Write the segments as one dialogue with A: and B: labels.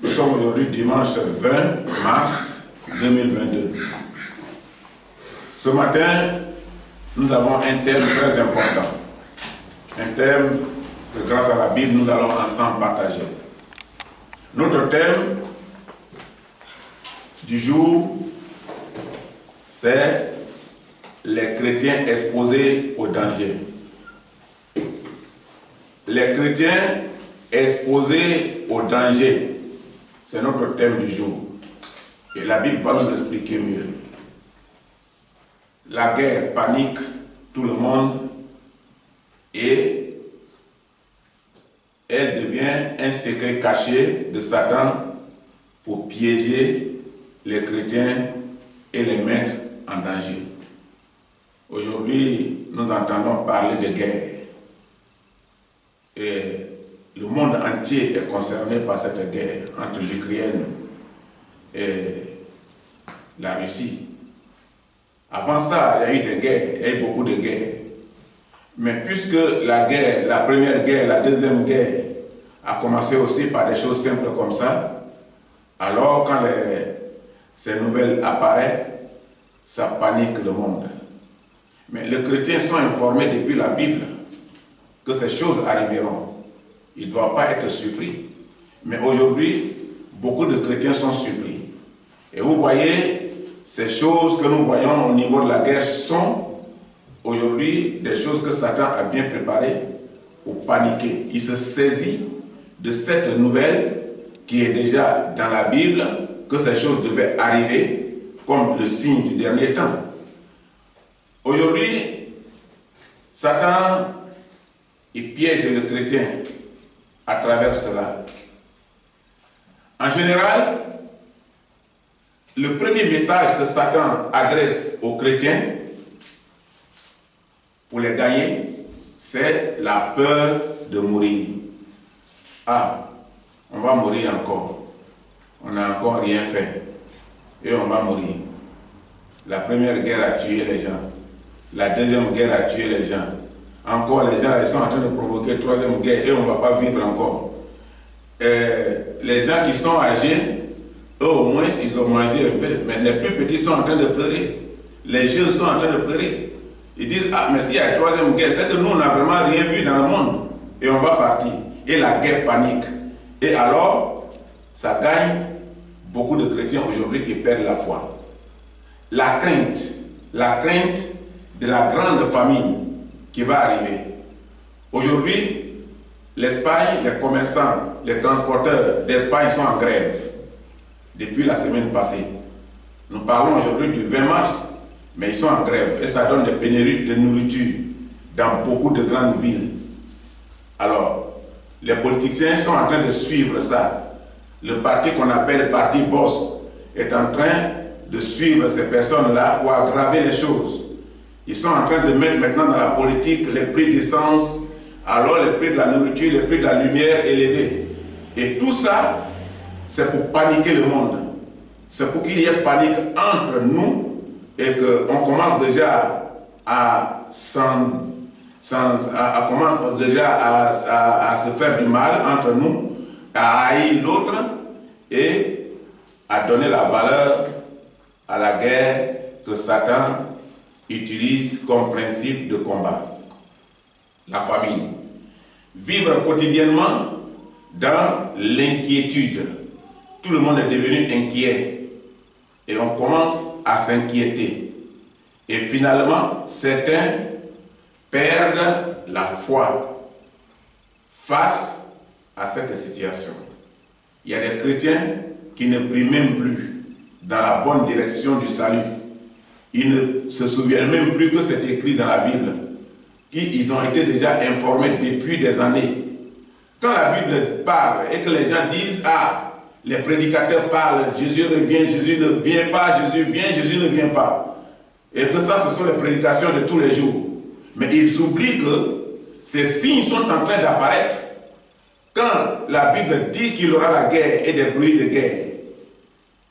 A: Nous sommes aujourd'hui dimanche 20 mars 2022. Ce matin, nous avons un thème très important. Un thème que grâce à la Bible, nous allons ensemble partager. Notre thème du jour, c'est les chrétiens exposés au danger. Les chrétiens exposés au danger, c'est notre thème du jour. Et la Bible va nous expliquer mieux. La guerre panique tout le monde et elle devient un secret caché de Satan pour piéger les chrétiens et les mettre en danger. Aujourd'hui, nous entendons parler de guerre. Et le monde entier est concerné par cette guerre entre l'Ukraine et la Russie. Avant ça, il y a eu des guerres, il y a eu beaucoup de guerres. Mais puisque la guerre, la première guerre, la deuxième guerre a commencé aussi par des choses simples comme ça, alors quand ces nouvelles apparaissent, ça panique le monde. Mais les chrétiens sont informés depuis la Bible que ces choses arriveront. Ils ne doivent pas être surpris. Mais aujourd'hui, beaucoup de chrétiens sont surpris. Et vous voyez, ces choses que nous voyons au niveau de la guerre sont aujourd'hui des choses que Satan a bien préparées pour paniquer. Il se saisit de cette nouvelle qui est déjà dans la Bible, que ces choses devaient arriver comme le signe du dernier temps. Aujourd'hui, Satan, il piège le chrétien à travers cela. En général, le premier message que Satan adresse aux chrétiens pour les gagner, c'est la peur de mourir. Ah, on va mourir encore. On n'a encore rien fait. Et on va mourir. La première guerre a tué les gens. La deuxième guerre a tué les gens. Encore les gens ils sont en train de provoquer la troisième guerre et on ne va pas vivre encore. Les gens qui sont âgés, eux au moins ils ont mangé un peu, mais les plus petits sont en train de pleurer. Les jeunes sont en train de pleurer. Ils disent, ah mais s'il y a la troisième guerre, c'est que nous on n'a vraiment rien vu dans le monde. Et on va partir. Et la guerre panique. Et alors, ça gagne beaucoup de chrétiens aujourd'hui qui perdent la foi. La crainte de la grande famine qui va arriver. Aujourd'hui, l'Espagne, les commerçants, les transporteurs d'Espagne sont en grève depuis la semaine passée. Nous parlons aujourd'hui du 20 mars, mais ils sont en grève et ça donne des pénuries de nourriture dans beaucoup de grandes villes. Alors, les politiciens sont en train de suivre ça. Le parti qu'on appelle Parti Boss est en train de suivre ces personnes-là pour aggraver les choses. Ils sont en train de mettre maintenant dans la politique les prix d'essence, alors les prix de la nourriture, les prix de la lumière élevés. Et tout ça, c'est pour paniquer le monde. C'est pour qu'il y ait panique entre nous et qu'on commence déjà à se faire du mal entre nous, à haïr l'autre et à donner la valeur à la guerre que Satan utilise comme principe de combat. La famine. Vivre quotidiennement dans l'inquiétude. Tout le monde est devenu inquiet et on commence à s'inquiéter. Et finalement, certains perdent la foi face à cette situation. Il y a des chrétiens qui ne prient même plus dans la bonne direction du salut. Ils ne se souviennent même plus que c'est écrit dans la Bible. Ils ont été déjà informés depuis des années. Quand la Bible parle et que les gens disent, ah, les prédicateurs parlent, Jésus revient, Jésus ne vient pas, Jésus vient, Jésus ne vient pas. Et que ça, ce sont les prédications de tous les jours. Mais ils oublient que ces signes sont en train d'apparaître. Quand la Bible dit qu'il y aura la guerre et des bruits de guerre,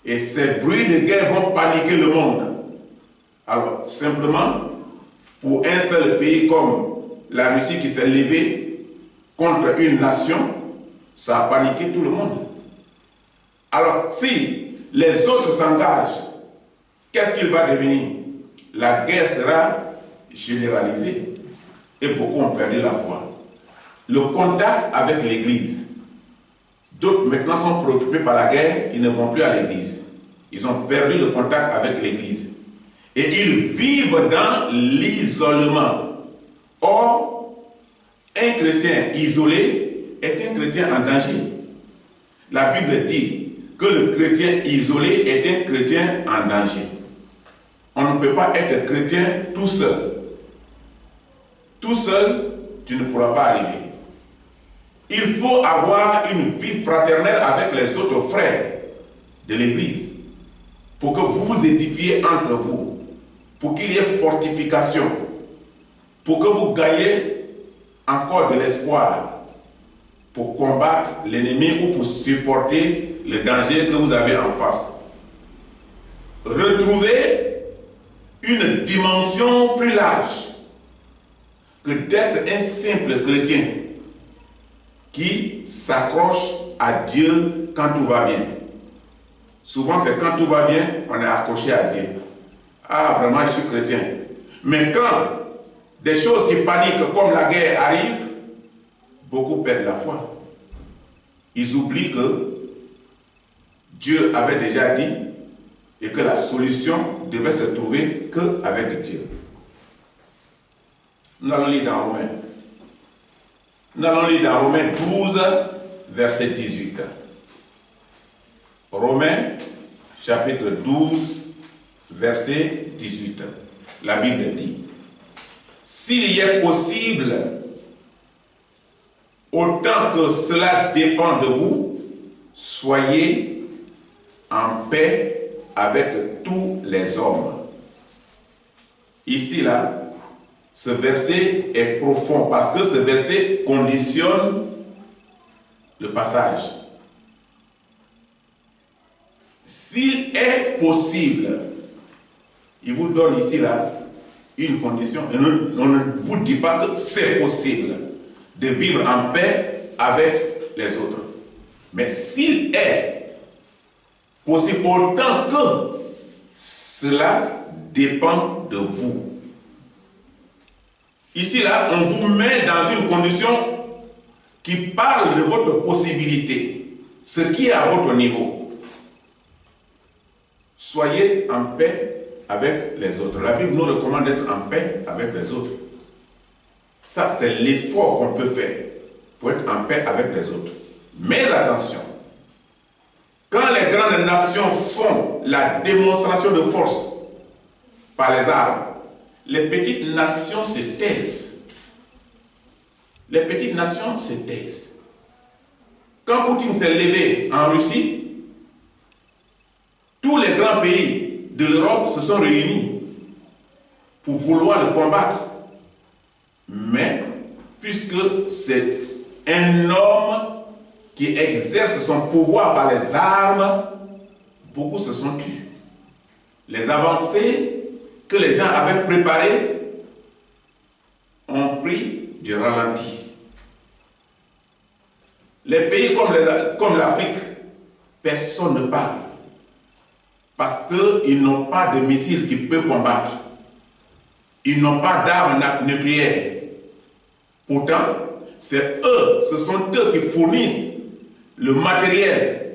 A: et ces bruits de guerre vont paniquer le monde. Alors, simplement, pour un seul pays comme la Russie qui s'est levée contre une nation, ça a paniqué tout le monde. Alors, si les autres s'engagent, qu'est-ce qu'il va devenir? La guerre sera généralisée et beaucoup ont perdu la foi. Le contact avec l'Église. D'autres maintenant sont préoccupés par la guerre, ils ne vont plus à l'Église. Ils ont perdu le contact avec l'Église. Et ils vivent dans l'isolement. Or, un chrétien isolé est un chrétien en danger. La Bible dit que le chrétien isolé est un chrétien en danger. On ne peut pas être chrétien tout seul. Tout seul, tu ne pourras pas arriver. Il faut avoir une vie fraternelle avec les autres frères de l'Église pour que vous vous édifiez entre vous, pour qu'il y ait fortification, pour que vous gagnez encore de l'espoir pour combattre l'ennemi ou pour supporter le danger que vous avez en face. Retrouvez une dimension plus large que d'être un simple chrétien qui s'accroche à Dieu quand tout va bien. Souvent, c'est quand tout va bien, on est accroché à Dieu. Ah, vraiment, je suis chrétien. Mais quand des choses qui paniquent comme la guerre arrivent, beaucoup perdent la foi. Ils oublient que Dieu avait déjà dit et que la solution devait se trouver qu'avec Dieu. Nous allons lire dans Romains. Nous allons lire dans Romains 12, verset 18. Romains, chapitre 12, verset 18. La Bible dit: s'il est possible, autant que cela dépend de vous, soyez en paix avec tous les hommes. Ici, là, ce verset est profond parce que ce verset conditionne le passage. S'il est possible, il vous donne ici, là, une condition. On ne vous dit pas que c'est possible de vivre en paix avec les autres. Mais s'il est possible, autant que cela dépend de vous. Ici, là, on vous met dans une condition qui parle de votre possibilité, ce qui est à votre niveau. Soyez en paix avec les autres. La Bible nous recommande d'être en paix avec les autres. Ça, c'est l'effort qu'on peut faire pour être en paix avec les autres. Mais attention, quand les grandes nations font la démonstration de force par les armes, les petites nations se taisent. Les petites nations se taisent. Quand Poutine s'est levé en Russie, tous les grands pays de l'Europe se sont réunis pour vouloir le combattre. Mais, puisque c'est un homme qui exerce son pouvoir par les armes, beaucoup se sont tus. Les avancées que les gens avaient préparées ont pris du ralenti. Les pays comme l'Afrique, personne ne parle. Parce qu'ils n'ont pas de missiles qui peuvent combattre. Ils n'ont pas d'armes nucléaires. Pourtant, ce sont eux qui fournissent le matériel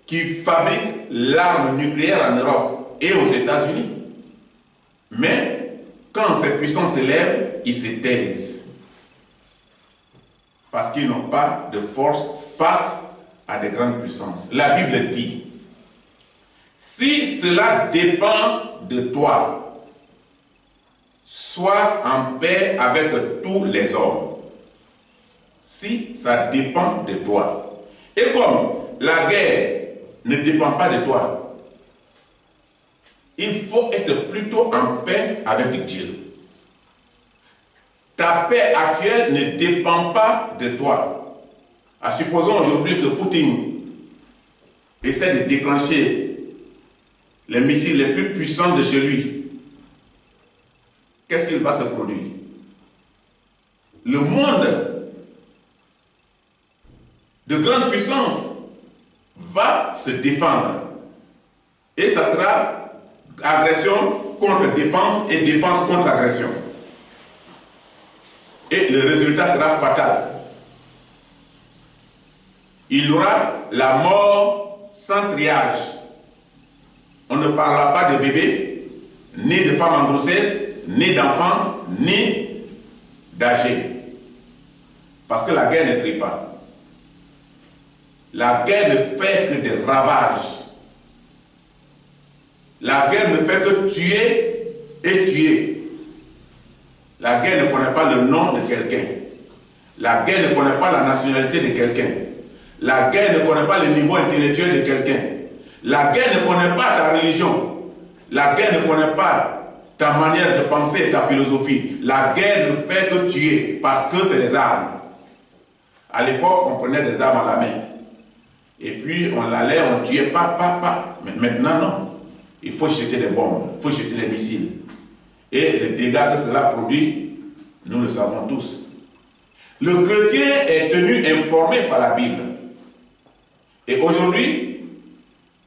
A: qui fabrique l'arme nucléaire en Europe et aux États-Unis. Mais quand ces puissances s'élèvent, ils se taisent. Parce qu'ils n'ont pas de force face à des grandes puissances. La Bible dit: si cela dépend de toi, sois en paix avec tous les hommes. Si ça dépend de toi. Et comme la guerre ne dépend pas de toi, il faut être plutôt en paix avec Dieu. Ta paix actuelle ne dépend pas de toi. Supposons aujourd'hui que Poutine essaie de déclencher les missiles les plus puissants de chez lui. Qu'est-ce qu'il va se produire? Le monde de grande puissance va se défendre. Et ça sera agression contre défense et défense contre agression. Et le résultat sera fatal. Il y aura la mort sans triage. On ne parlera pas de bébés, ni de femmes en grossesse, ni d'enfants, ni d'âgés. Parce que la guerre ne trie pas. La guerre ne fait que des ravages. La guerre ne fait que tuer et tuer. La guerre ne connaît pas le nom de quelqu'un. La guerre ne connaît pas la nationalité de quelqu'un. La guerre ne connaît pas le niveau intellectuel de quelqu'un. La guerre ne connaît pas ta religion. La guerre ne connaît pas ta manière de penser, ta philosophie. La guerre ne fait que tuer parce que c'est les armes. À l'époque, on prenait des armes à la main. Et puis, on l'allait, on tuait pas. Mais maintenant, non. Il faut jeter des bombes, il faut jeter des missiles. Et les dégâts que cela produit, nous le savons tous. Le chrétien est tenu informé par la Bible. Et aujourd'hui,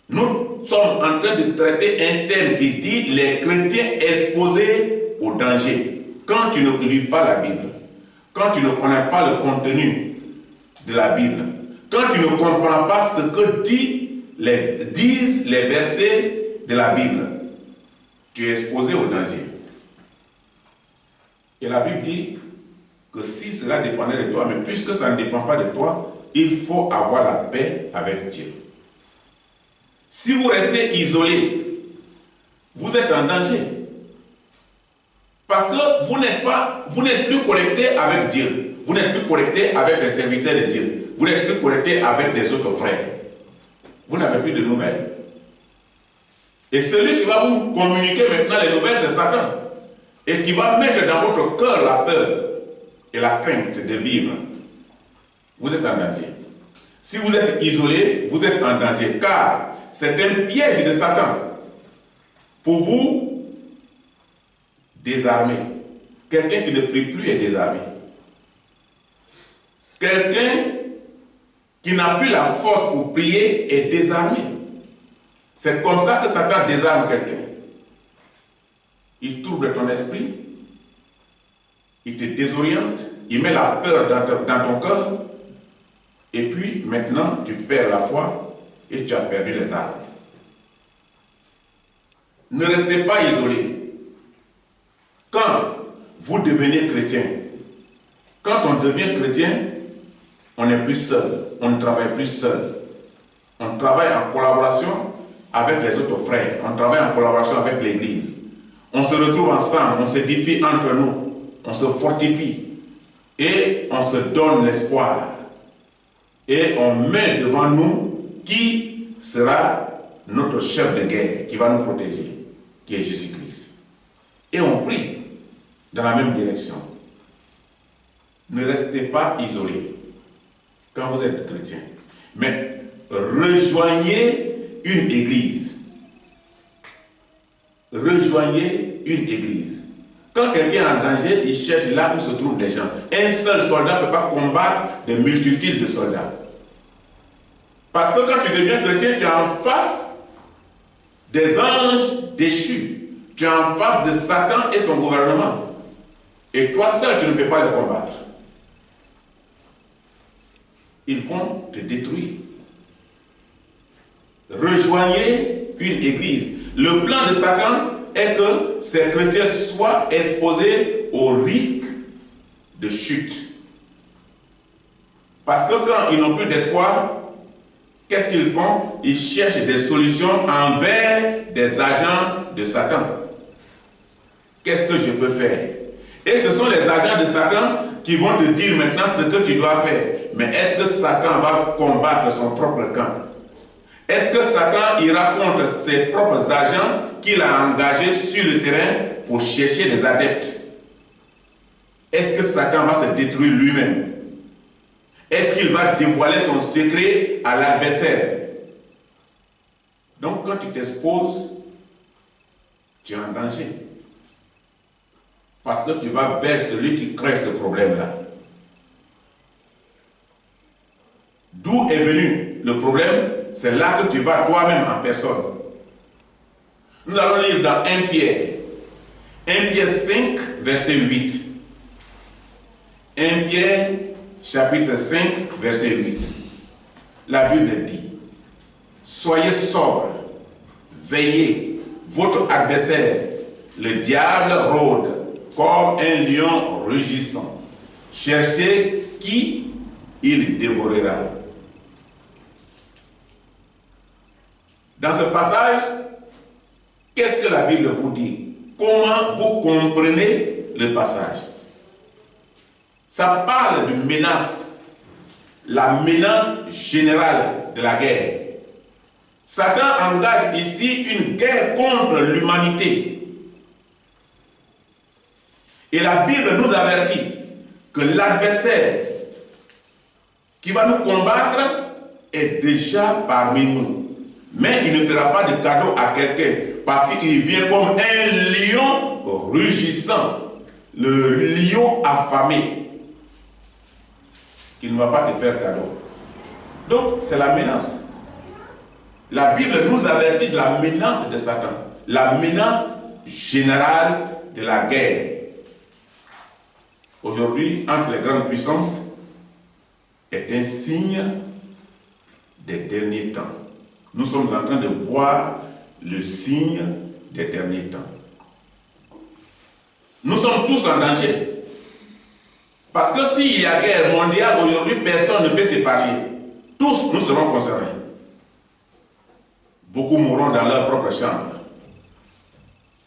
A: nous sommes en train de traiter un thème qui dit les chrétiens exposés au danger. Quand tu ne lis pas la Bible, quand tu ne connais pas le contenu de la Bible, quand tu ne comprends pas ce que disent les versets de la Bible, tu es exposé au danger. Et la Bible dit que si cela dépendait de toi, mais puisque ça ne dépend pas de toi, il faut avoir la paix avec Dieu. Si vous restez isolé, vous êtes en danger. Parce que vous n'êtes plus connecté avec Dieu. Vous n'êtes plus connecté avec les serviteurs de Dieu. Vous n'êtes plus connecté avec les autres frères. Vous n'avez plus de nouvelles. Et celui qui va vous communiquer maintenant les nouvelles, c'est Satan. Et qui va mettre dans votre cœur la peur et la crainte de vivre. Vous êtes en danger. Si vous êtes isolé, vous êtes en danger. Car c'est un piège de Satan pour vous désarmer. Quelqu'un qui ne prie plus est désarmé. Quelqu'un qui n'a plus la force pour prier est désarmé. C'est comme ça que Satan désarme quelqu'un. Il trouble ton esprit, il te désoriente, il met la peur dans ton cœur, et puis maintenant tu perds la foi et tu as perdu les armes. Ne restez pas isolés. Quand vous devenez chrétien, quand on devient chrétien, on n'est plus seul, on ne travaille plus seul. On travaille en collaboration avec les autres frères, on travaille en collaboration avec l'Église. On se retrouve ensemble, on s'édifie entre nous, on se fortifie et on se donne l'espoir. Et on met devant nous qui sera notre chef de guerre, qui va nous protéger, qui est Jésus-Christ. Et on prie dans la même direction. Ne restez pas isolés quand vous êtes chrétien, mais rejoignez une église. Rejoignez une église. Quand quelqu'un est en danger, il cherche là où se trouvent des gens. Un seul soldat ne peut pas combattre des multitudes de soldats. Parce que quand tu deviens chrétien, tu es en face des anges déchus. Tu es en face de Satan et son gouvernement. Et toi seul, tu ne peux pas les combattre. Ils vont te détruire. Rejoignez une église. Le plan de Satan est que ces chrétiens soient exposés au risque de chute. Parce que quand ils n'ont plus d'espoir, qu'est-ce qu'ils font? Ils cherchent des solutions envers des agents de Satan. Qu'est-ce que je peux faire? Et ce sont les agents de Satan qui vont te dire maintenant ce que tu dois faire. Mais est-ce que Satan va combattre son propre camp? Est-ce que Satan ira contre ses propres agents qu'il a engagés sur le terrain pour chercher des adeptes? Est-ce que Satan va se détruire lui-même? Est-ce qu'il va dévoiler son secret à l'adversaire? Donc quand tu t'exposes, tu es en danger. Parce que tu vas vers celui qui crée ce problème-là. D'où est venu le problème? c'est là que tu vas toi-même en personne. Nous allons lire dans 1 Pierre. 1 Pierre 5, verset 8. 1 Pierre, chapitre 5, verset 8. La Bible dit, soyez sobres, veillez, votre adversaire, le diable rôde comme un lion rugissant. Cherchez qui il dévorera. Dans ce passage, qu'est-ce que la Bible vous dit? Comment vous comprenez le passage? Ça parle de menace, la menace générale de la guerre. Satan engage ici une guerre contre l'humanité. Et la Bible nous avertit que l'adversaire qui va nous combattre est déjà parmi nous. Mais il ne fera pas de cadeau à quelqu'un parce qu'il vient comme un lion rugissant, le lion affamé, qui ne va pas te faire cadeau. Donc c'est la menace. La Bible nous avertit de la menace de Satan, la menace générale de la guerre. Aujourd'hui, entre les grandes puissances, est un signe des derniers temps. Nous sommes en train de voir le signe des derniers temps. Nous sommes tous en danger. Parce que s'il y a guerre mondiale, aujourd'hui, personne ne peut s'épargner. Tous, nous serons concernés. Beaucoup mourront dans leur propre chambre.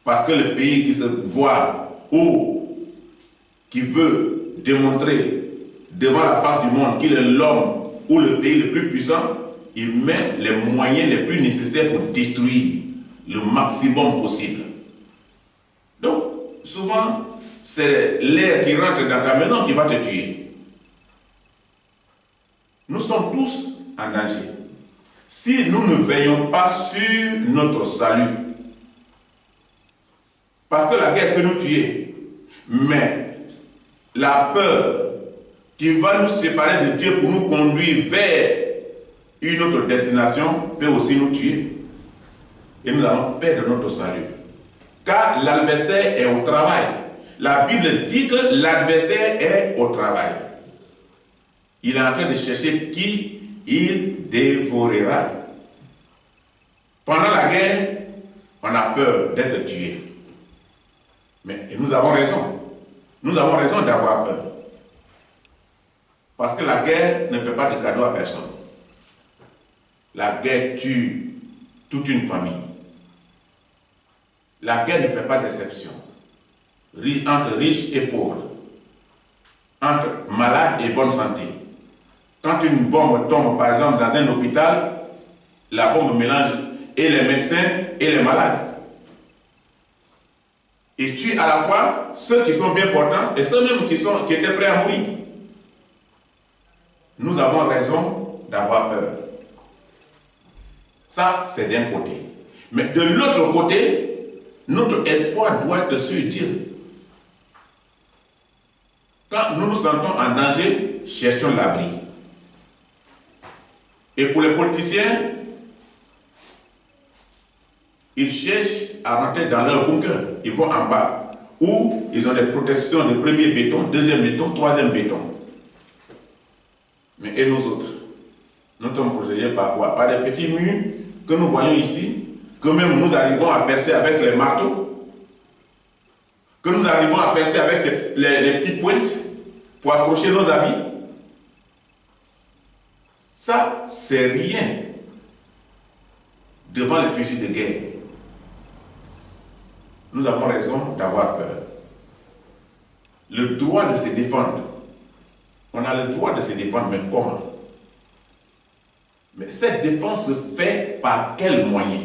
A: Parce que le pays qui se voit ou qui veut démontrer devant la face du monde qu'il est l'homme ou le pays le plus puissant, il met les moyens les plus nécessaires pour détruire le maximum possible. Donc, souvent, c'est l'air qui rentre dans ta maison qui va te tuer. Nous sommes tous en danger. Si nous ne veillons pas sur notre salut, parce que la guerre peut nous tuer, mais la peur qui va nous séparer de Dieu pour nous conduire vers une autre destination peut aussi nous tuer. Et nous allons perdre notre salut. Car l'adversaire est au travail. La Bible dit que l'adversaire est au travail. Il est en train de chercher qui il dévorera. Pendant la guerre, on a peur d'être tué. Mais nous avons raison. Nous avons raison d'avoir peur. Parce que la guerre ne fait pas de cadeau à personne. La guerre tue toute une famille. La guerre ne fait pas d'exception. Entre riches et pauvres. Entre malades et bonne santé. Quand une bombe tombe, par exemple, dans un hôpital, la bombe mélange et les médecins et les malades. Et tue à la fois ceux qui sont bien portants et ceux même qui étaient prêts à mourir. Nous avons raison d'avoir peur. Ça, c'est d'un côté. Mais de l'autre côté, notre espoir doit être sur Dieu. Quand nous nous sentons en danger, cherchons l'abri. Et pour les politiciens, ils cherchent à rentrer dans leur bunker. Ils vont en bas, où ils ont des protections de premier béton, deuxième béton, troisième béton. Mais et nous autres, nous sommes protégés par quoi? Par des petits murs que nous voyons ici, que même nous arrivons à percer avec les marteaux, que nous arrivons à percer avec les petites pointes pour accrocher nos habits. Ça, c'est rien devant les fusils de guerre. Nous avons raison d'avoir peur. Le droit de se défendre. On a le droit de se défendre, mais comment? Mais cette défense se fait par quel moyen?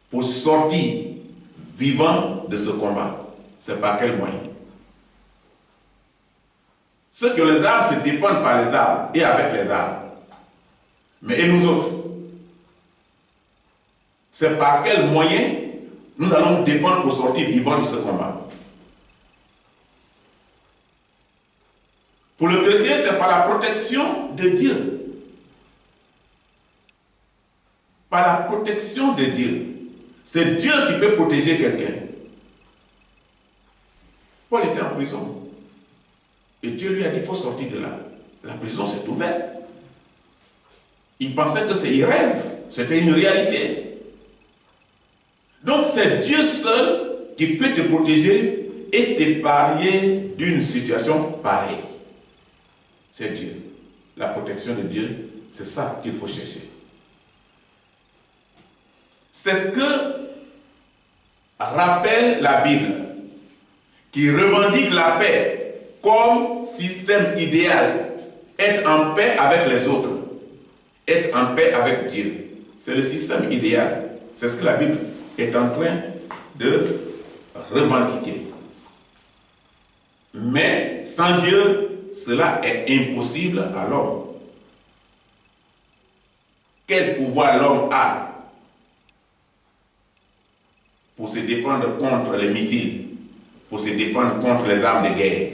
A: Pour sortir vivant de ce combat. C'est par quel moyen? Ceux qui ont les armes se défendent par les armes et avec les armes. Mais et nous autres? C'est par quel moyen nous allons nous défendre pour sortir vivant de ce combat? Pour le chrétien, c'est par la protection de Dieu. par la protection de Dieu. C'est Dieu qui peut protéger quelqu'un. Paul était en prison. Et Dieu lui a dit, il faut sortir de là. La prison s'est ouverte. Il pensait que c'est un rêve. C'était une réalité. Donc c'est Dieu seul qui peut te protéger et t'épargner d'une situation pareille. C'est Dieu. La protection de Dieu, c'est ça qu'il faut chercher. C'est ce que rappelle la Bible, qui revendique la paix comme système idéal. Être en paix avec les autres, être en paix avec Dieu. C'est le système idéal. C'est ce que la Bible est en train de revendiquer. Mais sans Dieu, cela est impossible à l'homme. Quel pouvoir l'homme a pour se défendre contre les missiles, pour se défendre contre les armes de guerre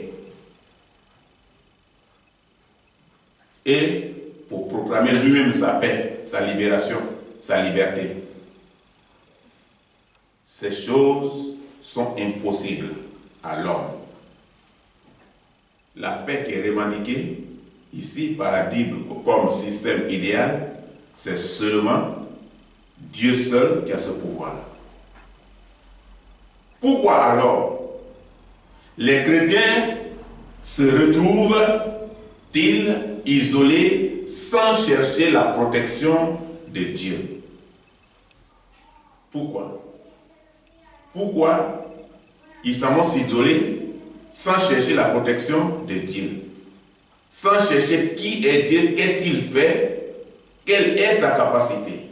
A: et pour proclamer lui-même sa paix, sa libération, sa liberté? Ces choses sont impossibles à l'homme. La paix qui est revendiquée ici par la Bible comme système idéal, c'est seulement Dieu seul qui a ce pouvoir-là. Pourquoi alors les chrétiens se retrouvent-ils isolés sans chercher la protection de Dieu? Pourquoi? Pourquoi ils s'en vont s'isoler sans chercher la protection de Dieu? Sans chercher qui est Dieu, qu'est-ce qu'il fait, quelle est sa capacité?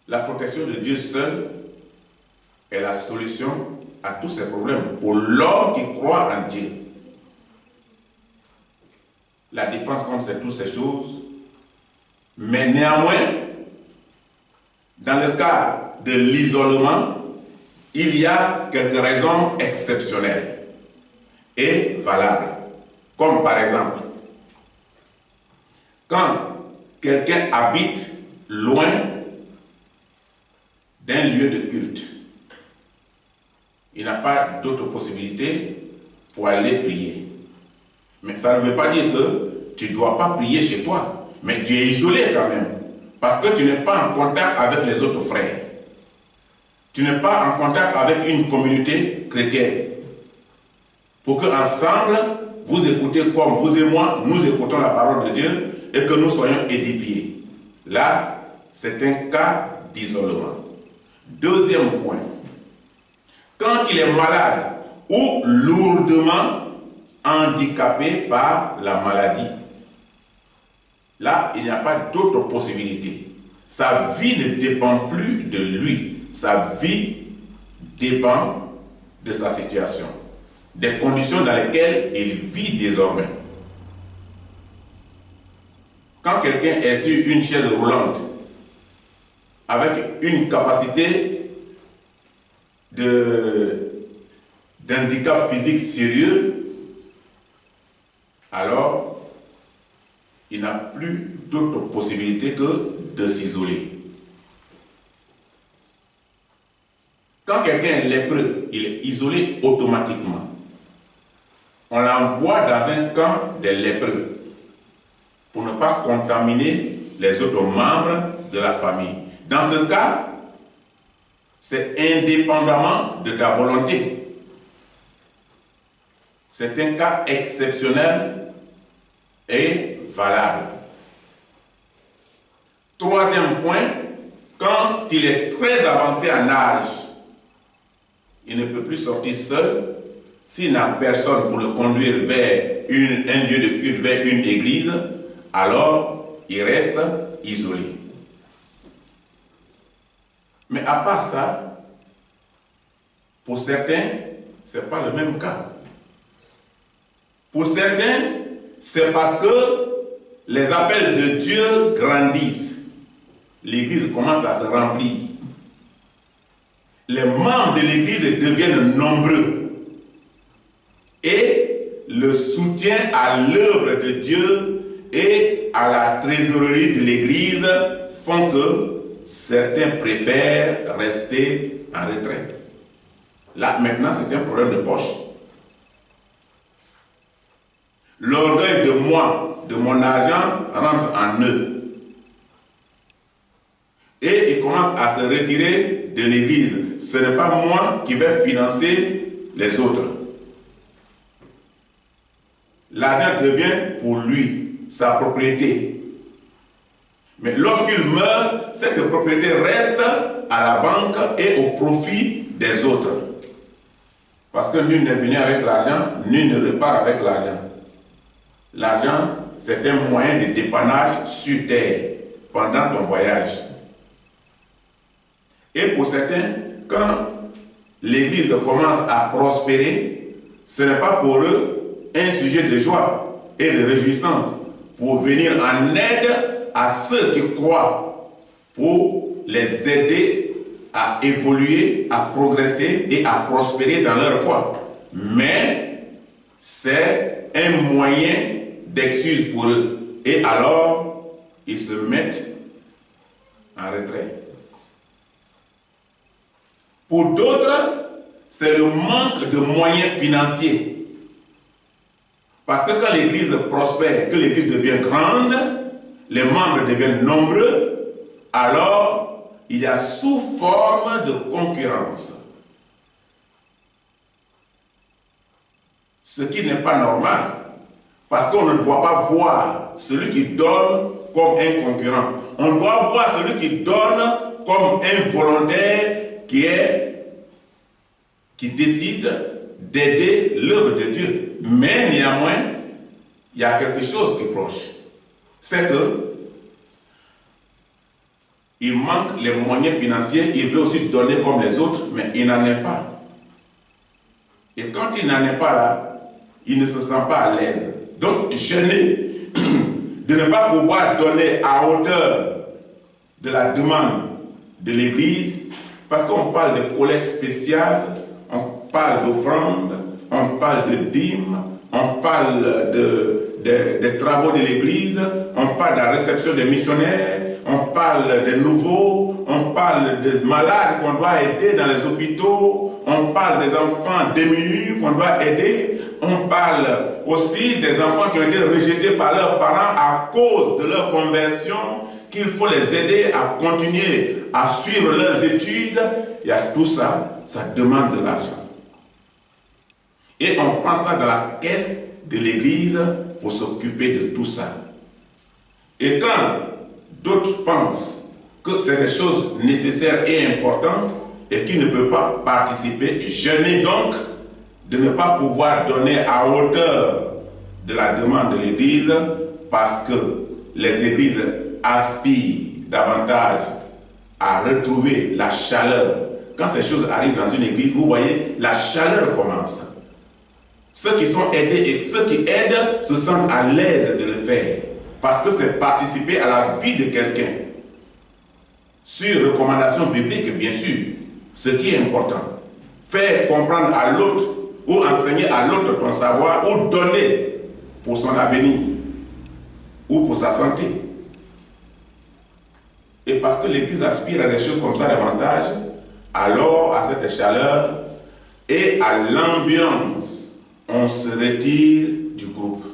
A: La protection de Dieu seul est la solution à tous ces problèmes pour l'homme qui croit en Dieu. La défense contre toutes ces choses, mais néanmoins, dans le cas de l'isolement, il y a quelques raisons exceptionnelles et valables. Comme par exemple, quand quelqu'un habite loin d'un lieu de culte, il n'a pas d'autre possibilité pour aller prier. Mais ça ne veut pas dire que tu ne dois pas prier chez toi, mais tu es isolé quand même, parce que tu n'es pas en contact avec les autres frères. Tu n'es pas en contact avec une communauté chrétienne. Pour que ensemble, vous écoutez comme vous et moi, nous écoutons la parole de Dieu et que nous soyons édifiés. Là, c'est un cas d'isolement. Deuxième point, quand il est malade ou lourdement handicapé par la maladie, là, il n'y a pas d'autre possibilité. Sa vie ne dépend plus de lui. Sa vie dépend de sa situation, des conditions dans lesquelles il vit désormais. Quand quelqu'un est sur une chaise roulante, avec une capacité d'handicap physique sérieux, alors il n'a plus d'autre possibilité que de s'isoler. Quand quelqu'un est lépreux, il est isolé automatiquement. On l'envoie dans un camp des lépreux pour ne pas contaminer les autres membres de la famille. Dans ce cas, c'est indépendamment de ta volonté. C'est un cas exceptionnel et valable. Troisième point, quand il est très avancé en âge, il ne peut plus sortir seul. S'il n'a personne pour le conduire vers un lieu de culte, vers une église, alors il reste isolé. Mais à part ça, pour certains, ce n'est pas le même cas. Pour certains, c'est parce que les appels de Dieu grandissent. L'église commence à se remplir. Les membres de l'église deviennent nombreux. Et le le soutien à l'œuvre de Dieu et à la trésorerie de l'Église font que certains préfèrent rester en retraite. Là, maintenant, c'est un problème de poche. L'orgueil de moi, de mon argent, rentre en eux. Et ils commencent à se retirer de l'Église. Ce n'est pas moi qui vais financer les autres. L'argent devient pour lui, sa propriété. Mais lorsqu'il meurt, cette propriété reste à la banque et au profit des autres. Parce que nul n'est venu avec l'argent, nul ne repart avec l'argent. L'argent, c'est un moyen de dépannage sur terre pendant ton voyage. Et pour certains, quand l'Église commence à prospérer, ce n'est pas pour eux un sujet de joie et de réjouissance, pour venir en aide à ceux qui croient, pour les aider à évoluer, à progresser et à prospérer dans leur foi. Mais c'est un moyen d'excuse pour eux. Et alors, ils se mettent en retrait. Pour d'autres, c'est le manque de moyens financiers. Parce que quand l'Église prospère, que l'Église devient grande, les membres deviennent nombreux, alors il y a sous forme de concurrence. Ce qui n'est pas normal, parce qu'on ne doit pas voir celui qui donne comme un concurrent. On doit voir celui qui donne comme un volontaire qui décide d'aider l'œuvre de Dieu. Mais néanmoins, il y a quelque chose qui cloche. C'est que il manque les moyens financiers, il veut aussi donner comme les autres, mais il n'en est pas. Et quand il n'en est pas là, il ne se sent pas à l'aise. Donc, gêné de ne pas pouvoir donner à hauteur de la demande de l'Église, parce qu'on parle de collecte spéciale, on parle d'offrande, on parle de dîmes, on parle des travaux de l'Église, on parle de la réception des missionnaires, on parle des nouveaux, on parle des malades qu'on doit aider dans les hôpitaux, on parle des enfants démunis qu'on doit aider, on parle aussi des enfants qui ont été rejetés par leurs parents à cause de leur conversion, qu'il faut les aider à continuer à suivre leurs études. Il y a tout ça, ça demande de l'argent. Et on prend ça dans la caisse de l'Église pour s'occuper de tout ça. Et quand d'autres pensent que c'est des choses nécessaires et importantes et qu'ils ne peuvent pas participer, gênés donc de ne pas pouvoir donner à hauteur de la demande de l'Église, parce que les églises aspirent davantage à retrouver la chaleur. Quand ces choses arrivent dans une église, vous voyez, la chaleur commence. Ceux qui sont aidés et ceux qui aident se sentent à l'aise de le faire, parce que c'est participer à la vie de quelqu'un. Sur recommandation biblique, bien sûr, ce qui est important. Faire comprendre à l'autre, ou enseigner à l'autre ton savoir, ou donner pour son avenir, ou pour sa santé. Et parce que l'Église aspire à des choses comme ça davantage, alors à cette chaleur et à l'ambiance, on se retire du groupe.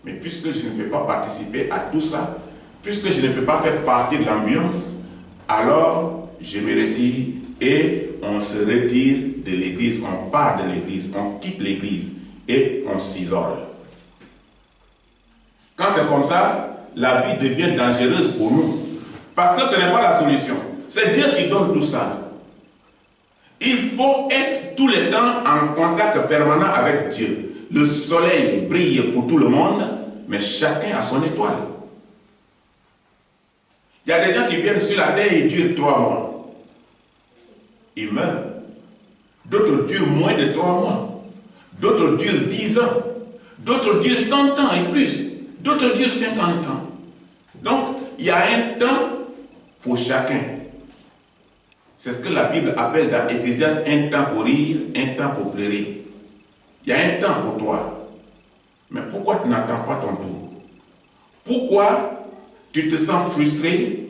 A: Mais puisque je ne peux pas participer à tout ça, puisque je ne peux pas faire partie de l'ambiance, alors je me retire et on se retire de l'Église, on part de l'Église, on quitte l'Église et on s'isole. Quand c'est comme ça, la vie devient dangereuse pour nous. Parce que ce n'est pas la solution. C'est Dieu qui donne tout ça. Il faut être tout le temps en contact permanent avec Dieu. Le soleil brille pour tout le monde, mais chacun a son étoile. Il y a des gens qui viennent sur la terre et durent 3 mois. Ils meurent. D'autres durent moins de 3 mois. D'autres durent 10 ans. D'autres durent 100 ans et plus. D'autres durent 50 ans. Donc, il y a un temps pour chacun. C'est ce que la Bible appelle dans Ecclésiaste un temps pour rire, un temps pour pleurer. Il y a un temps pour toi. pourquoi tu n'attends pas ton tour? Pourquoi tu te sens frustré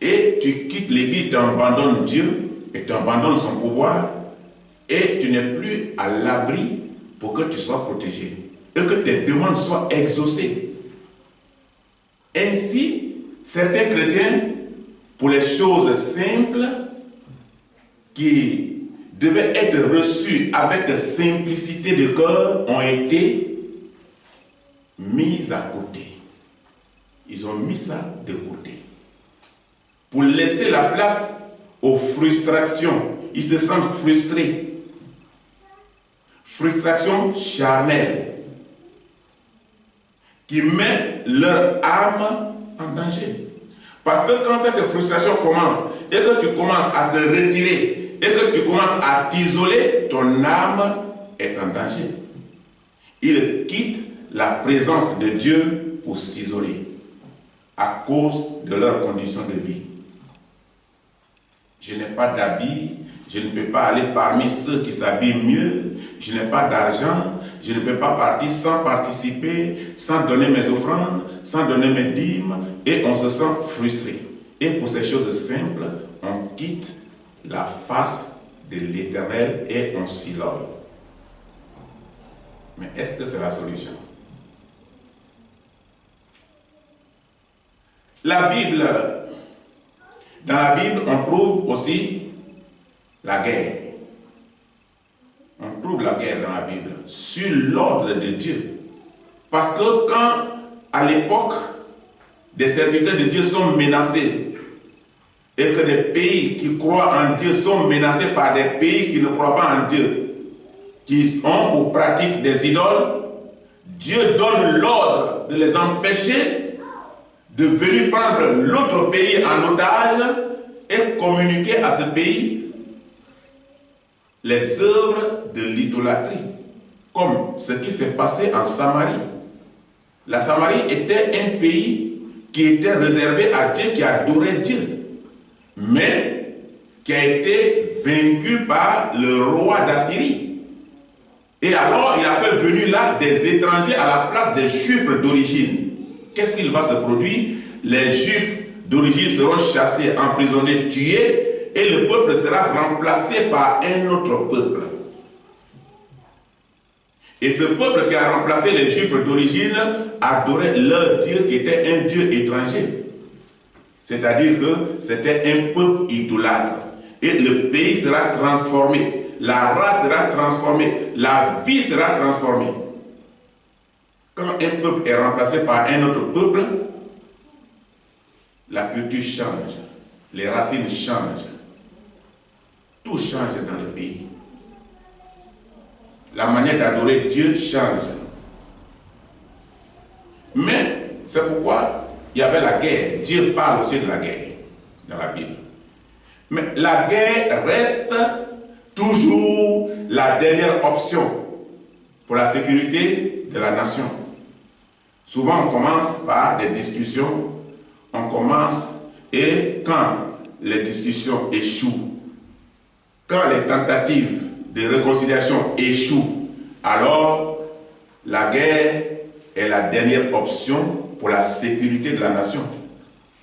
A: et tu quittes l'église, tu abandonnes Dieu et tu abandonnes son pouvoir et tu n'es plus à l'abri pour que tu sois protégé et que tes demandes soient exaucées? Ainsi, certains chrétiens, pour les choses simples qui devaient être reçues avec simplicité de cœur, ont été mis à côté. Ils ont mis ça de côté pour laisser la place aux frustrations. Ils se sentent frustrés. Frustration charnelle qui met leur âme en danger. Parce que quand cette frustration commence et que tu commences à te retirer et que tu commences à t'isoler, ton âme est en danger. Ils quittent la présence de Dieu pour s'isoler à cause de leurs conditions de vie. Je n'ai pas d'habits, je ne peux pas aller parmi ceux qui s'habillent mieux, je n'ai pas d'argent, je ne peux pas partir sans participer, sans donner mes offrandes, sans donner mes dîmes, et on se sent frustré. Et pour ces choses simples, on quitte la face de l'Éternel et on s'isole. Mais est-ce que c'est la solution? La Bible, dans la Bible, on trouve aussi la guerre. On trouve la guerre dans la Bible, sur l'ordre de Dieu. Parce que quand, à l'époque, des serviteurs de Dieu sont menacés, et que des pays qui croient en Dieu sont menacés par des pays qui ne croient pas en Dieu, qui ont ou pratiquent des idoles, Dieu donne l'ordre de les empêcher de venir prendre l'autre pays en otage et communiquer à ce pays les œuvres de l'idolâtrie, comme ce qui s'est passé en Samarie. La Samarie était un pays qui était réservé à Dieu, qui adorait Dieu, mais qui a été vaincu par le roi d'Assyrie. Et alors, il a fait venir là des étrangers à la place des Juifs d'origine. Qu'est-ce qu'il va se produire? Les Juifs d'origine seront chassés, emprisonnés, tués, et le peuple sera remplacé par un autre peuple. Et ce peuple qui a remplacé les Juifs d'origine adorait leur Dieu qui était un Dieu étranger. C'est-à-dire que c'était un peuple idolâtre. Et le pays sera transformé. La race sera transformée. La vie sera transformée. Quand un peuple est remplacé par un autre peuple, la culture change. Les racines changent. Tout change dans le pays. La manière d'adorer Dieu change. Mais c'est pourquoi il y avait la guerre. Dieu parle aussi de la guerre dans la Bible. Mais la guerre reste toujours la dernière option pour la sécurité de la nation. Souvent on commence par des discussions, on commence et quand les discussions échouent, quand les tentatives de réconciliation échouent, alors la guerre est la dernière option pour la sécurité de la nation.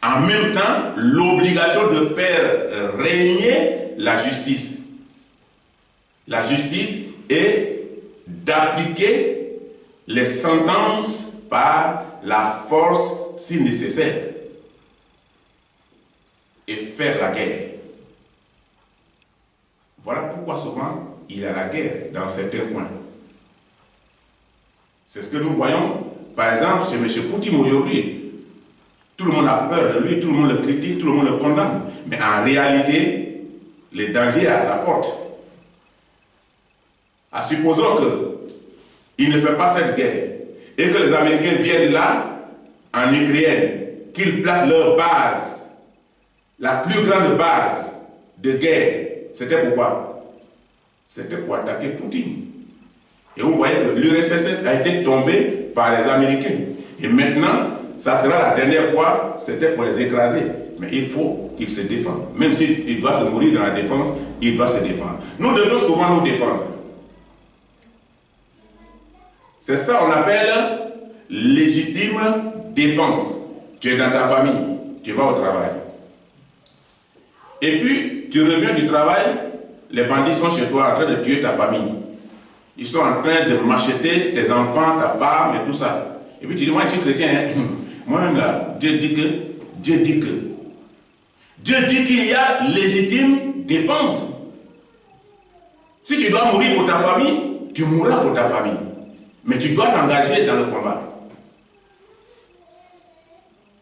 A: En même temps, l'obligation de faire régner la justice. La justice est d'appliquer les sentences par la force si nécessaire et faire la guerre. Voilà pourquoi souvent il y a la guerre dans certains coins. C'est ce que nous voyons, par exemple, chez M. Poutine aujourd'hui. Tout le monde a peur de lui, tout le monde le critique, tout le monde le condamne. Mais en réalité, le danger est à sa porte. Supposons qu'il ne fait pas cette guerre et que les Américains viennent là, en Ukraine, qu'ils placent leur base, la plus grande base de guerre. C'était pourquoi? C'était pour attaquer Poutine. Et vous voyez que l'URSS a été tombée par les Américains. Et maintenant, ça sera la dernière fois, c'était pour les écraser. Mais il faut qu'ils se défendent. Même s'il doit se mourir dans la défense, il doit se défendre. Nous devons souvent nous défendre. C'est ça qu'on appelle légitime défense. Tu es dans ta famille, tu vas au travail. Et puis, tu reviens du travail, les bandits sont chez toi en train de tuer ta famille. Ils sont en train de macheter tes enfants, ta femme et tout ça. Et puis tu dis, moi je suis chrétien, hein? Moi-même là, Dieu dit qu'il y a légitime défense. Si tu dois mourir pour ta famille, tu mourras pour ta famille. Mais tu dois t'engager dans le combat.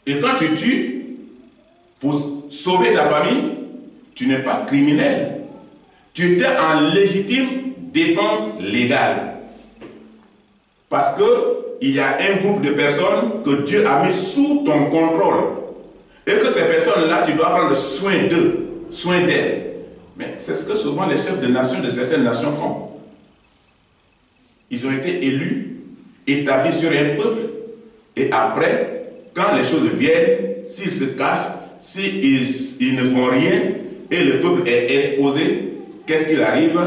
A: Et quand tu tues, pour sauver ta famille, tu n'es pas criminel. Tu es en légitime défense légale. Parce qu'il y a un groupe de personnes que Dieu a mis sous ton contrôle. Et que ces personnes-là, tu dois prendre soin d'eux, soin d'elles. Mais c'est ce que souvent les chefs de nations de certaines nations font. Ils ont été élus, établis sur un peuple, et après, quand les choses viennent, s'ils se cachent, s'ils ne font rien, et le peuple est exposé, qu'est-ce qu'il arrive?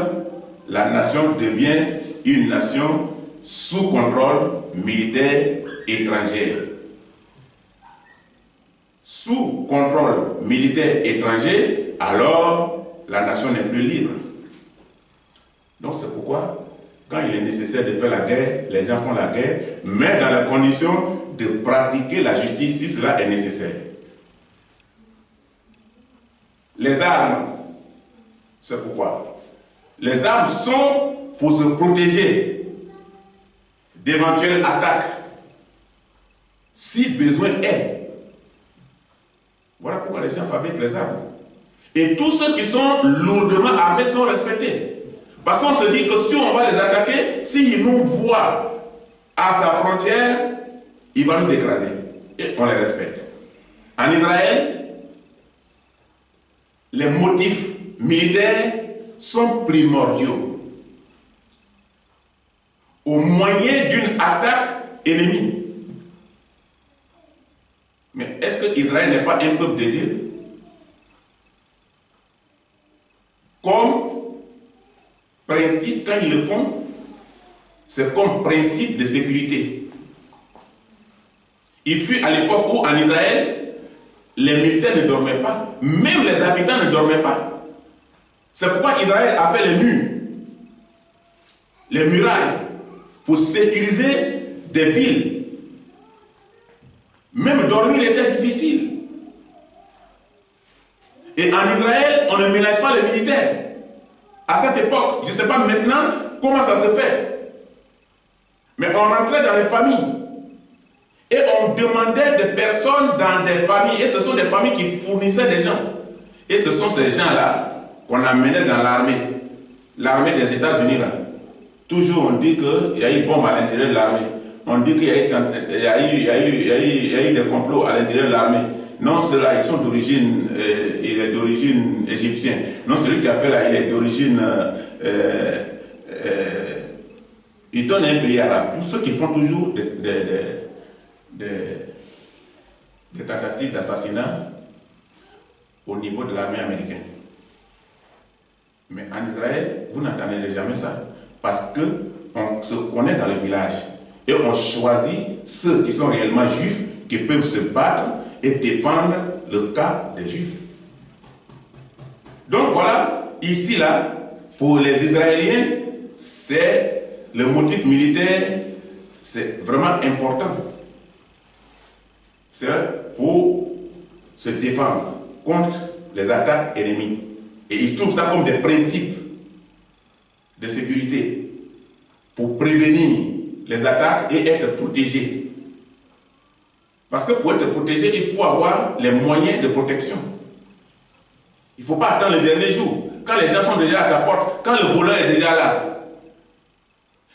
A: La nation devient une nation sous contrôle militaire étranger. Sous contrôle militaire étranger, alors la nation n'est plus libre. Donc c'est pourquoi, quand il est nécessaire de faire la guerre, les gens font la guerre, mais dans la condition de pratiquer la justice si cela est nécessaire. Les armes, c'est pourquoi. Les armes sont pour se protéger d'éventuelles attaques, si besoin est. Voilà pourquoi les gens fabriquent les armes. Et tous ceux qui sont lourdement armés sont respectés. Parce qu'on se dit que si on va les attaquer, s'ils nous voient à sa frontière, il va nous écraser. Et on les respecte. En Israël, les motifs militaires sont primordiaux au moyen d'une attaque ennemie. Mais est-ce que Israël n'est pas un peuple de Dieu? Comme principe, quand ils le font, c'est comme principe de sécurité. Il fut à l'époque où en Israël, les militaires ne dormaient pas, même les habitants ne dormaient pas. C'est pourquoi Israël a fait les murs, les murailles, pour sécuriser des villes. Même dormir était difficile. Et en Israël, on ne ménage pas les militaires. À cette époque, je ne sais pas maintenant comment ça se fait. Mais on rentrait dans les familles. Et on demandait des personnes dans des familles. Et ce sont des familles qui fournissaient des gens. Et ce sont ces gens-là qu'on amenait dans l'armée. L'armée des États-Unis, là. Toujours on dit qu'il y a eu bombe à l'intérieur de l'armée. On dit qu'il y a eu des complots à l'intérieur de l'armée. Non, ceux-là, ils sont d'origine, il est d'origine égyptienne. Non, celui qui a fait là, il est d'origine, il donne un pays arabe. Tous ceux qui font toujours des tentatives d'assassinat au niveau de l'armée américaine. Mais en Israël, vous n'entendez jamais ça. Parce qu'on se connaît dans le village. Et on choisit ceux qui sont réellement juifs, qui peuvent se battre et défendre le cas des juifs. Donc voilà, ici là, pour les Israéliens, c'est le motif militaire, c'est vraiment important. C'est pour se défendre contre les attaques ennemies. Et ils trouvent ça comme des principes de sécurité pour prévenir les attaques et être protégé. Parce que pour être protégé, il faut avoir les moyens de protection. Il ne faut pas attendre le dernier jour. Quand les gens sont déjà à ta porte, quand le voleur est déjà là.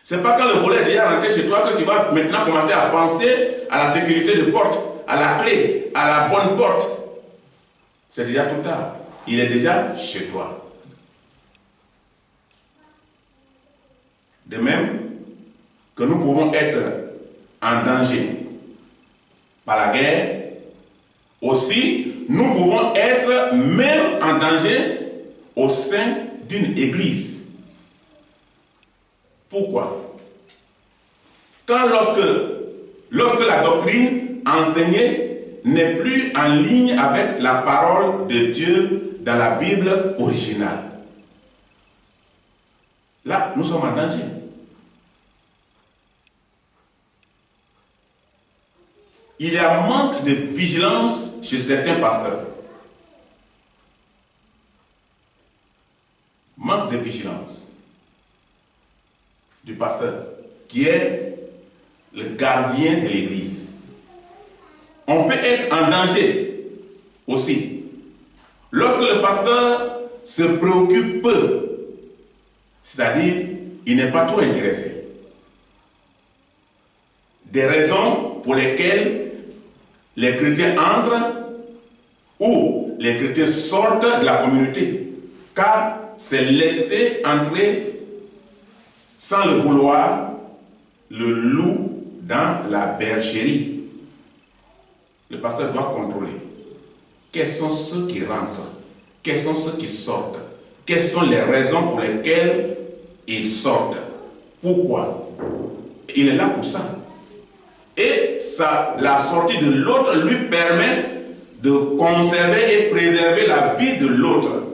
A: Ce n'est pas quand le voleur est déjà rentré chez toi que tu vas maintenant commencer à penser à la sécurité de porte, à la clé, à la bonne porte. C'est déjà trop tard. Il est déjà chez toi. De même que nous pouvons être en danger par la guerre, aussi nous pouvons être même en danger au sein d'une église. Pourquoi? Quand lorsque lorsque la doctrine enseignée n'est plus en ligne avec la parole de Dieu dans la Bible originale. Là, nous sommes en danger. Il y a manque de vigilance chez certains pasteurs. Manque de vigilance du pasteur, qui est le gardien de l'Église. On peut être en danger aussi lorsque le pasteur se préoccupe peu, c'est-à-dire il n'est pas trop intéressé. Des raisons pour lesquelles les chrétiens entrent ou les chrétiens sortent de la communauté, car c'est laisser entrer sans le vouloir le loup dans la bergerie. Le pasteur doit contrôler quels sont ceux qui rentrent, quels sont ceux qui sortent, quelles sont les raisons pour lesquelles ils sortent, pourquoi. Il est là pour ça. Et ça, la sortie de l'autre lui permet de conserver et préserver la vie de l'autre.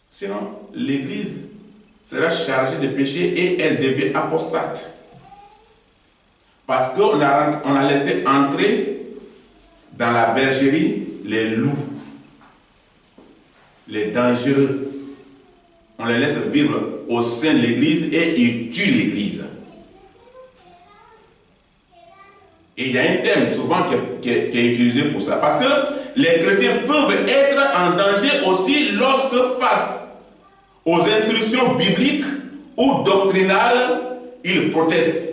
A: Sinon, l'Église sera chargée de péché et elle devient apostate. Parce qu'on a laissé entrer dans la bergerie les loups, les dangereux. On les laisse vivre au sein de l'Église et ils tuent l'Église. Et il y a un thème souvent qui est utilisé pour ça. Parce que les chrétiens peuvent être en danger aussi lorsque face aux instructions bibliques ou doctrinales, ils protestent.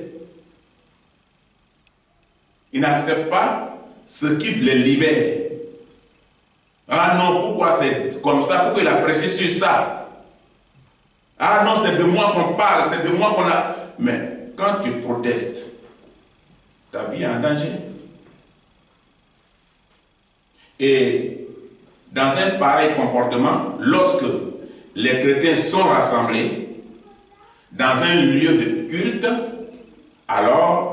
A: Ils n'acceptent pas ce qui les libère. Ah non, pourquoi c'est comme ça? Pourquoi il a prêché sur ça? Ah non, c'est de moi qu'on parle, c'est de moi qu'on a... Mais quand tu protestes, ta vie est en danger. Et dans un pareil comportement, lorsque les chrétiens sont rassemblés dans un lieu de culte, alors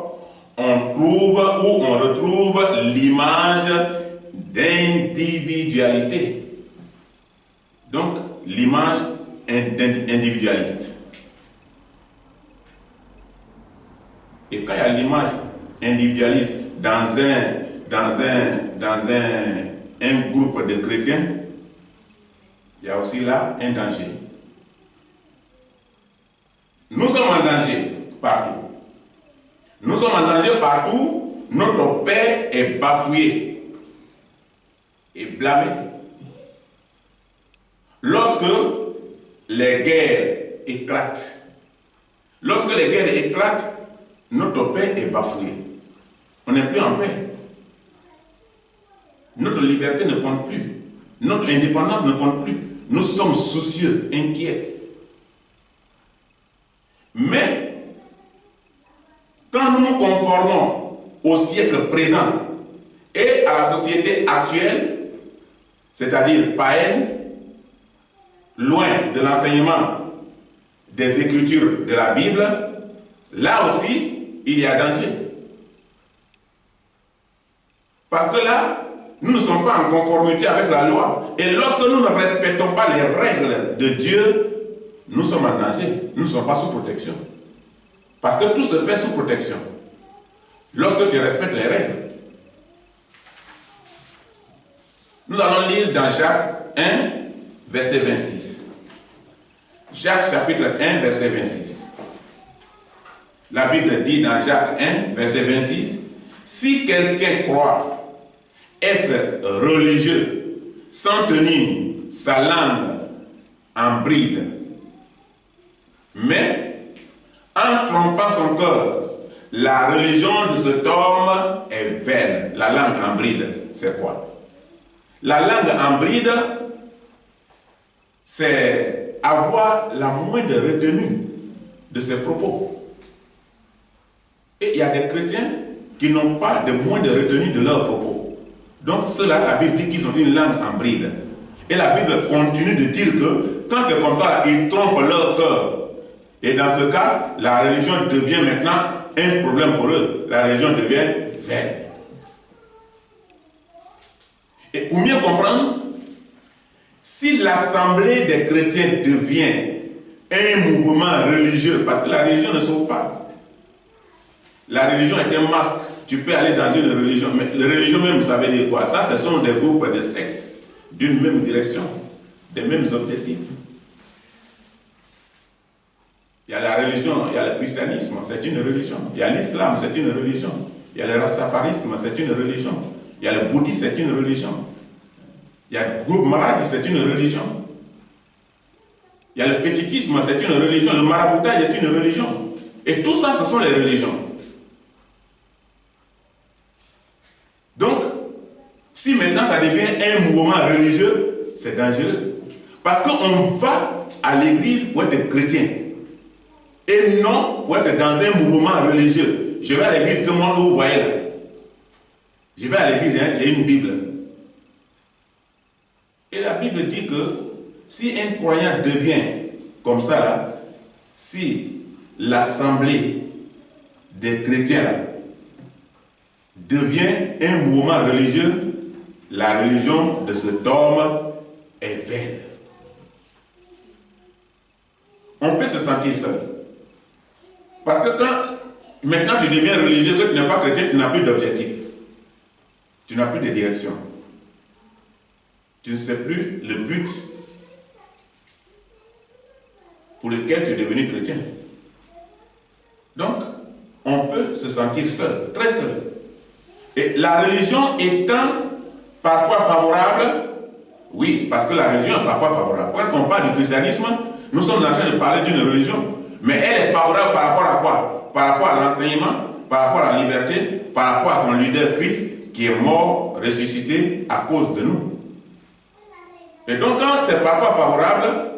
A: on trouve ou on retrouve l'image d'individualité. Donc, l'image individualiste. Et quand il y a l'image individualiste dans un groupe de chrétiens, il y a aussi là un danger. Nous sommes en danger partout. Nous sommes en danger partout. Notre paix est bafouée et blâmée. Lorsque les guerres éclatent, notre paix est bafouée. On n'est plus en paix. Notre liberté ne compte plus. Notre indépendance ne compte plus. Nous sommes soucieux, inquiets. Mais, quand nous nous conformons au siècle présent et à la société actuelle, c'est-à-dire païenne, loin de l'enseignement des Écritures de la Bible, là aussi, il y a danger. Parce que là, nous ne sommes pas en conformité avec la loi. Et lorsque nous ne respectons pas les règles de Dieu, nous sommes en danger. Nous ne sommes pas sous protection. Parce que tout se fait sous protection. Lorsque tu respectes les règles. Nous allons lire dans Jacques 1, verset 26. Jacques chapitre 1, verset 26. La Bible dit dans Jacques 1, verset 26, « Si quelqu'un croit être religieux sans tenir sa langue en bride, mais en trompant son cœur, la religion de cet homme est vaine. » La langue en bride, c'est quoi? La langue en bride, c'est avoir la moindre retenue de ses propos. Et il y a des chrétiens qui n'ont pas de moindre retenue de leurs propos. Donc ceux-là, la Bible dit qu'ils ont une langue en bride. Et la Bible continue de dire que quand c'est comme ça, ils trompent leur cœur. Et dans ce cas, la religion devient maintenant un problème pour eux, la religion devient vaine. Et pour mieux comprendre, si l'assemblée des chrétiens devient un mouvement religieux, parce que la religion ne sauve pas. La religion est un masque. Tu peux aller dans une religion, mais la religion même, ça veut dire quoi? Ça, ce sont des groupes de sectes d'une même direction, des mêmes objectifs. Il y a la religion, il y a le christianisme, c'est une religion. Il y a l'islam, c'est une religion. Il y a le rastafarisme, c'est une religion. Il y a le bouddhisme, c'est une religion. Il y a le groupe maladie, c'est une religion. Il y a le fétichisme, c'est une religion. Le maraboutage est une religion. Et tout ça, ce sont les religions. Donc, si maintenant ça devient un mouvement religieux, c'est dangereux. Parce qu'on va à l'église pour être chrétien. Et non pour être dans un mouvement religieux. Je vais à l'église que moi, vous voyez là. Je vais à l'église, hein, j'ai une Bible. Et la Bible dit que si un croyant devient comme ça là, si l'assemblée des chrétiens là, devient un mouvement religieux, la religion de cet homme est vaine. On peut se sentir seul. Parce que quand maintenant tu deviens religieux, que tu n'es pas chrétien, tu n'as plus d'objectif. Tu n'as plus de direction. Tu ne sais plus le but pour lequel tu es devenu chrétien. Donc, on peut se sentir seul, très seul. Et la religion étant parfois favorable, oui, parce que la religion est parfois favorable. Quand on parle du christianisme, nous sommes en train de parler d'une religion, mais elle est favorable par rapport à quoi? Par rapport à l'enseignement, par rapport à la liberté, par rapport à son leader Christ, qui est mort, ressuscité à cause de nous. Et donc, quand c'est parfois favorable,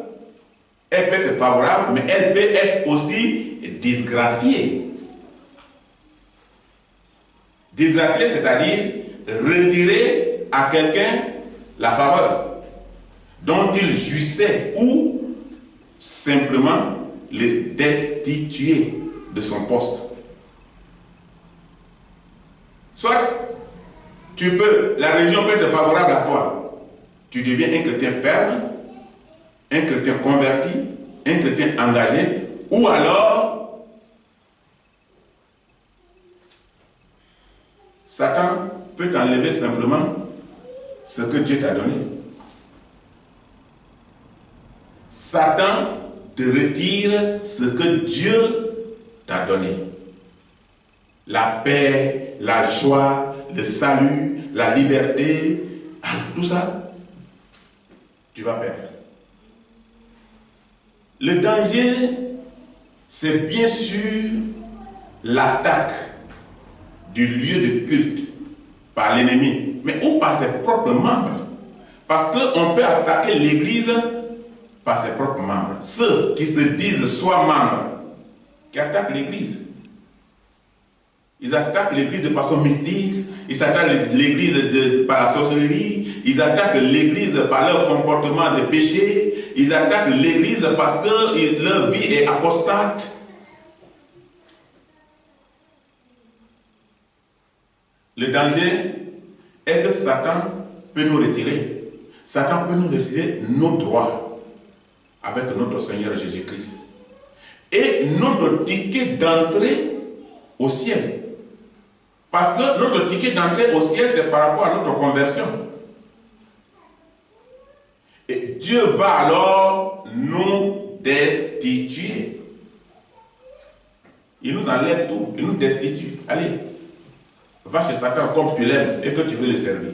A: elle peut être favorable, mais elle peut être aussi disgraciée. Disgracier, c'est-à-dire retirer à quelqu'un la faveur dont il jouissait ou simplement le destituer de son poste. Soit la religion peut être favorable à toi, tu deviens un chrétien ferme, un chrétien converti, un chrétien engagé, ou alors Satan peut t'enlever simplement ce que Dieu t'a donné. Satan te retire ce que Dieu t'a donné. La paix, la joie, le salut, la liberté, tout ça, tu vas perdre. Le danger, c'est bien sûr l'attaque du lieu de culte par l'ennemi, mais ou par ses propres membres. Parce qu'on peut attaquer l'Église par ses propres membres. Ceux qui se disent soi membres, qui attaquent l'Église. Ils attaquent l'Église de façon mystique, ils attaquent l'Église par la sorcellerie, ils attaquent l'Église par leur comportement de péché, ils attaquent l'Église parce que leur vie est apostate. Le danger est que Satan peut nous retirer. Satan peut nous retirer nos droits avec notre Seigneur Jésus-Christ. Et notre ticket d'entrée au ciel. Parce que notre ticket d'entrée au ciel, c'est par rapport à notre conversion. Et Dieu va alors nous destituer. Il nous enlève tout, il nous destitue. Allez, va chez Satan comme tu l'aimes et que tu veux le servir.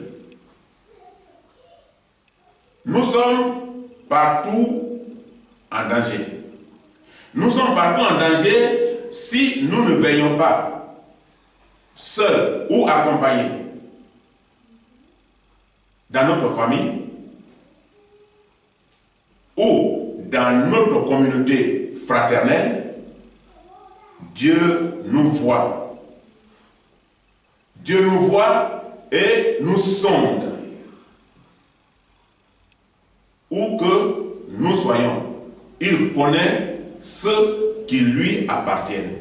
A: Nous sommes partout en danger. Nous sommes partout en danger si nous ne veillons pas, seuls ou accompagnés, dans notre famille ou dans notre communauté fraternelle. Dieu nous voit. Dieu nous voit et nous sonde. Où que nous soyons, il connaît ceux qui lui appartiennent.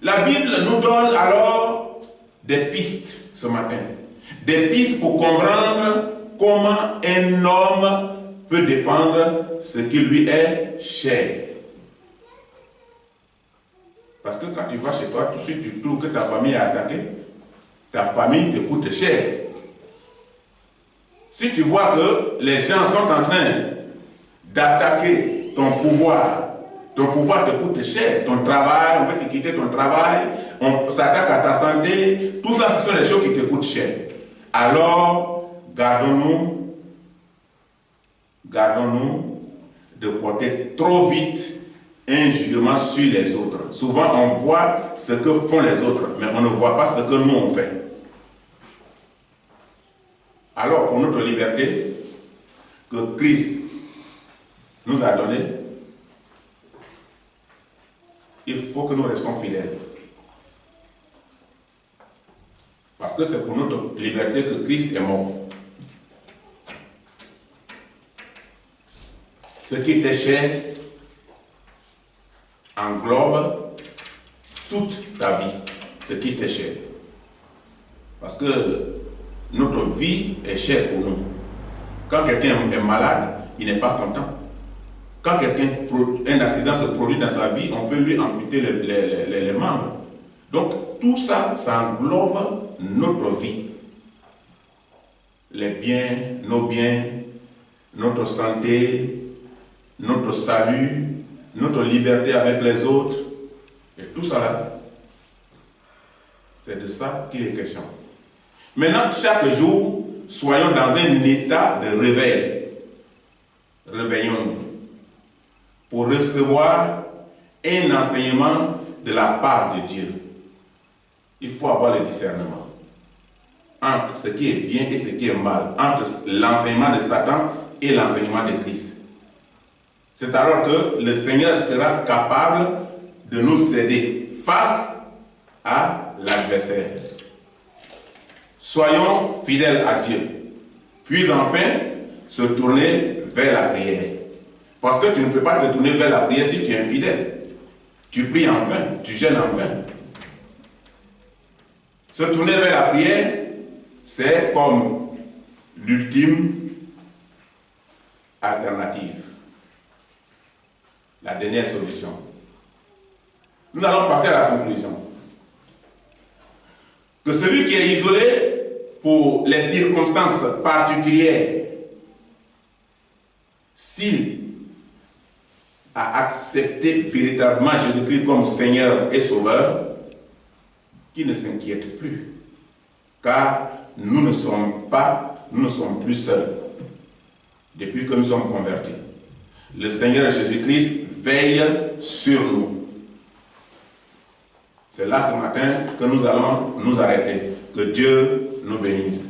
A: La Bible nous donne alors des pistes ce matin. Des pistes pour comprendre comment un homme peut défendre ce qui lui est cher. Parce que quand tu vas chez toi, tout de suite tu trouves que ta famille est attaquée. Ta famille te coûte cher. Si tu vois que les gens sont en train d'attaquer ton pouvoir te coûte cher, ton travail, on va te quitter ton travail, on s'attaque à ta santé, tout ça ce sont les choses qui te coûtent cher. Alors, gardons-nous de porter trop vite un jugement sur les autres. Souvent, on voit ce que font les autres, mais on ne voit pas ce que nous on fait. Alors, pour notre liberté, que Christ nous a donnée, il faut que nous restions fidèles. Parce que c'est pour notre liberté que Christ est mort. Ce qui était cher englobe toute ta vie, ce qui était cher. Parce que notre vie est chère pour nous. Quand quelqu'un est malade, il n'est pas content. Quand un accident se produit dans sa vie, on peut lui amputer les membres. Donc tout ça, ça englobe notre vie. Les biens, notre santé, notre salut, notre liberté avec les autres. Et tout ça là, c'est de ça qu'il est question. Maintenant, chaque jour, soyons dans un état de réveil. Réveillons-nous pour recevoir un enseignement de la part de Dieu. Il faut avoir le discernement entre ce qui est bien et ce qui est mal, entre l'enseignement de Satan et l'enseignement de Christ. C'est alors que le Seigneur sera capable de nous aider face à l'adversaire. Soyons fidèles à Dieu, puis enfin se tourner vers la prière. Parce que tu ne peux pas te tourner vers la prière si tu es infidèle. Tu pries en vain, tu jeûnes en vain. Se tourner vers la prière, c'est comme l'ultime alternative. La dernière solution. Nous allons passer à la conclusion. Que celui qui est isolé pour les circonstances particulières, s'il a accepté véritablement Jésus-Christ comme Seigneur et Sauveur, qu'il ne s'inquiète plus. Car nous ne sommes plus seuls depuis que nous sommes convertis. Le Seigneur Jésus-Christ veille sur nous. C'est là ce matin que nous allons nous arrêter. Que Dieu nous bénisse.